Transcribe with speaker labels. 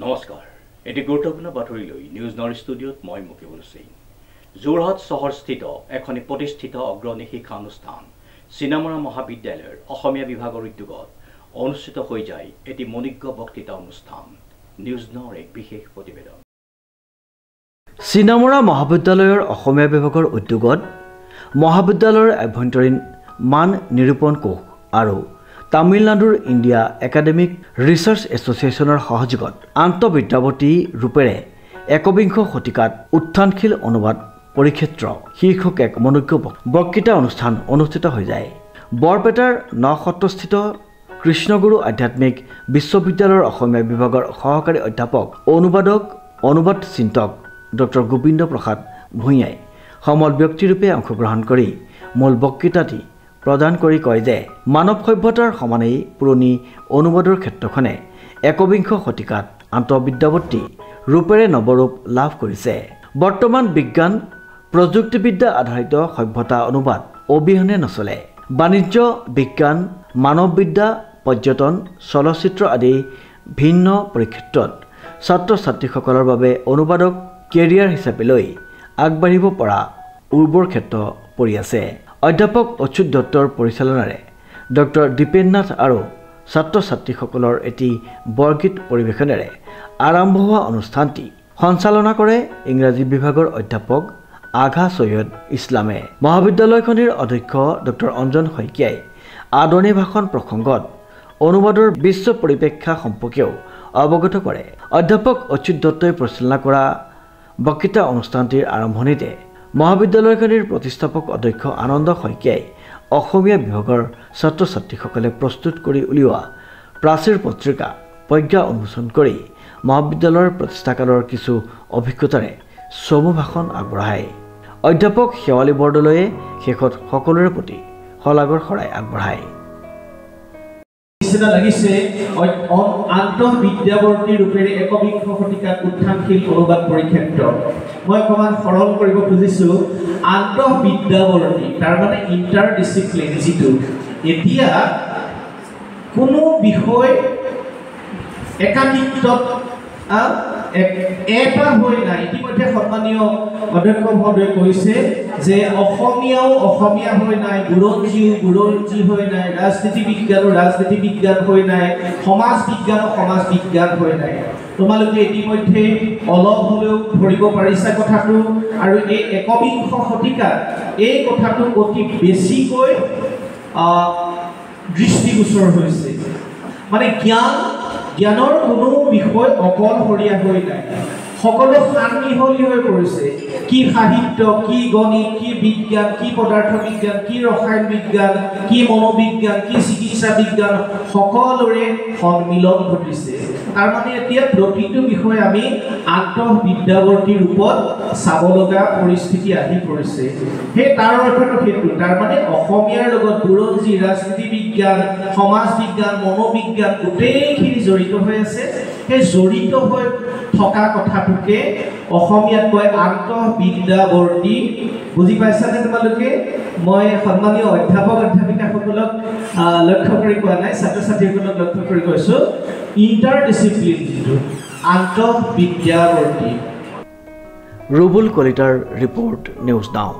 Speaker 1: নমস্কাৰ এটি গুৰুত্বপূৰ্ণ বাতৰি লৈ নিউজ নৰ্থ ষ্টুডিঅ'ত মই মুকিবুল সিং যোৰহাট চহৰস্থিত এখনি প্ৰতিষ্ঠিত অগ্ৰণী শিক্ষানুষ্ঠান চিনামৰা মহাবিদ্যালয়ৰ অসমীয়া বিভাগৰ উদ্যোগত অনুষ্ঠিত হৈ যায় এটি মনোজ্ঞ বক্তৃতা অনুষ্ঠান নিউজ নৰ্থ এক বিশেষ প্ৰতিবেদন
Speaker 2: চিনামৰা মহাবিদ্যালয়ৰ অসমীয়া বিভাগৰ উদ্যোগত মহাবিদ্যালয়ৰ আভ্যন্তৰীণ মান নিৰূপণ কোষ আৰু তামিলনাডুৰ ইণ্ডিয়া একাডেমিক ৰিচাৰ্চ এছ'চিয়েশ্যনৰ সহযোগত আন্তঃবিদ্যাৱৰ্তী ৰূপেৰে একবিংশ শতিকাত উত্থানশীল অনুবাদ পৰিক্ষেত্ৰ শীৰ্ষক এক মনোজ্ঞ বক্তৃতা অনুষ্ঠান অনুষ্ঠিত হৈ যায়। বৰপেটাৰ নসত্ৰস্থিত কৃষ্ণগুৰু আধ্যাত্মিক বিশ্ববিদ্যালয়ৰ অসমীয়া বিভাগৰ সহকাৰী অধ্যাপক অনুবাদ চিন্তক ডক্টৰ গোবিন্দ প্ৰসাদ ভূঞাই সমল ব্যক্তিৰূপে অংশগ্ৰহণ কৰি মূল বক্তৃতাটি প্ৰদান কৰি কয় যে মানৱ সভ্যতাৰ সমানেই পুৰণি অনুবাদৰ ক্ষেত্ৰখনে একবিংশ শতিকাত আন্তঃবিদ্যাৱৰ্তী ৰূপেৰে নৱৰূপ লাভ কৰিছে। বৰ্তমান বিজ্ঞান প্ৰযুক্তিবিদ্যা আধাৰিত সভ্যতা অনুবাদ অবিহনে নচলে। বাণিজ্য বিজ্ঞান মানৱবিদ্যা পৰ্যটন চলচ্চিত্ৰ আদি ভিন্ন পৰিক্ষেত্ৰত ছাত্ৰ ছাত্ৰীসকলৰ বাবে অনুবাদক কেৰিয়াৰ হিচাপে লৈ আগবাঢ়িব পৰা উৰ্বৰ ক্ষেত্ৰ পৰি আছে। অধ্যাপক অচ্যুত দত্তৰ পৰিচালনাৰে ডক্টৰ দীপেন নাথ আৰু ছাত্ৰ ছাত্ৰীসকলৰ এটি বৰগীত পৰিৱেশনেৰে আৰম্ভ হোৱা অনুষ্ঠানটি সঞ্চালনা কৰে ইংৰাজী বিভাগৰ অধ্যাপক আঘা সৈয়দ ইছলামে। মহাবিদ্যালয়খনিৰ অধ্যক্ষ ডক্টৰ অঞ্জন শইকীয়াই আদৰণি ভাষণ প্ৰসংগত অনুবাদৰ বিশ্ব পৰিপ্ৰেক্ষা সম্পৰ্কেও অৱগত কৰে। অধ্যাপক অচ্যুত দত্তই পৰিচালনা কৰা বক্তৃতা অনুষ্ঠানটিৰ আৰম্ভণিতে মহাবিদ্যালয়খনিৰ প্ৰতিষ্ঠাপক অধ্যক্ষ আনন্দ শইকীয়াই অসমীয়া বিভাগৰ ছাত্ৰ ছাত্ৰীসকলে প্ৰস্তুত কৰি উলিওৱা প্ৰাচীৰ পত্ৰিকা প্ৰজ্ঞা উন্মোচন কৰি মহাবিদ্যালয়ৰ প্ৰতিষ্ঠাকালৰ কিছু অভিজ্ঞতাৰে চমু ভাষণ আগবঢ়ায়। অধ্যাপক শেৱালী বৰদলৈয়ে শেষত সকলোৰে প্ৰতি শলাগৰ শৰাই আগবঢ়ায়।
Speaker 3: লাগিছে আন্তঃবিদ্যাৱৰ্তী ৰূপেৰে একবিংশ শতিকাত উত্থানশীল অনুবাদ পৰিক্ষেত্ৰ। মই অকণমান সৰল কৰিব খুজিছোঁ। আন্তঃবিদ্যাৱৰ্তী তাৰমানে ইণ্টাৰডিচিপ্লিন, যিটো এতিয়া কোনো বিষয় একাকিত্বত এটা হৈ নাই। ইতিমধ্যে সন্মানীয় অধ্যক্ষ মহোদয়ে কৈছে যে অসমীয়াও অসমীয়া হৈ নাই, বুৰঞ্জী হৈ নাই, ৰাজনীতি বিজ্ঞান হৈ নাই, সমাজ বিজ্ঞান হৈ নাই। তোমালোকে ইতিমধ্যে অলপ হ'লেও ধৰিব পাৰিছা কথাটো। আৰু এই একবিংশ শতিকাত এই কথাটো অতি বেছিকৈ দৃষ্টিগোচৰ হৈছে। মানে জ্ঞানৰ কোনো বিষয় অকলশৰীয়া হৈ নাই, সকলো সানমিহলি হৈ পৰিছে। কি সাহিত্য, কি গণিত, কি বিজ্ঞান, কি পদাৰ্থ বিজ্ঞান, কি ৰসায়ন বিজ্ঞান, কি মনোবিজ্ঞান, কি চিকিৎসা বিজ্ঞান, সকলোৰে সন্মিলন ঘটিছে। তাৰমানে এতিয়া প্ৰতিটো বিষয় আমি আন্তঃবিদ্যাৱৰ্তী ৰূপত চাব লগা পৰিস্থিতি আহি পৰিছে। সেই তাৰ অৰ্থটো সেইটো। তাৰমানে অসমীয়াৰ লগত বুৰঞ্জী, ৰাজনীতি বিজ্ঞান, সমাজ বিজ্ঞান, মনোবিজ্ঞান গোটেইখিনি জড়িত হৈ আছে। সেই জড়িত হৈ থকা কথাটোকে অসমীয়াত কয় আন্তঃবিদ্যাৱৰ্তী। বুজি পাইছানে তোমালোকে? মই সন্মানীয় অধ্যাপক অধ্যাপিকাসকলক লক্ষ্য কৰি কোৱা নাই, ছাত্ৰ ছাত্ৰীসকলক লক্ষ্য কৰি কৈছোঁ। ইণ্টাৰডিচিপ্লিন যিটো আন্তঃবিদ্যাৱৰ্তী।
Speaker 2: ৰুবুল কলিতাৰ ৰিপৰ্ট, নিউজ নাও।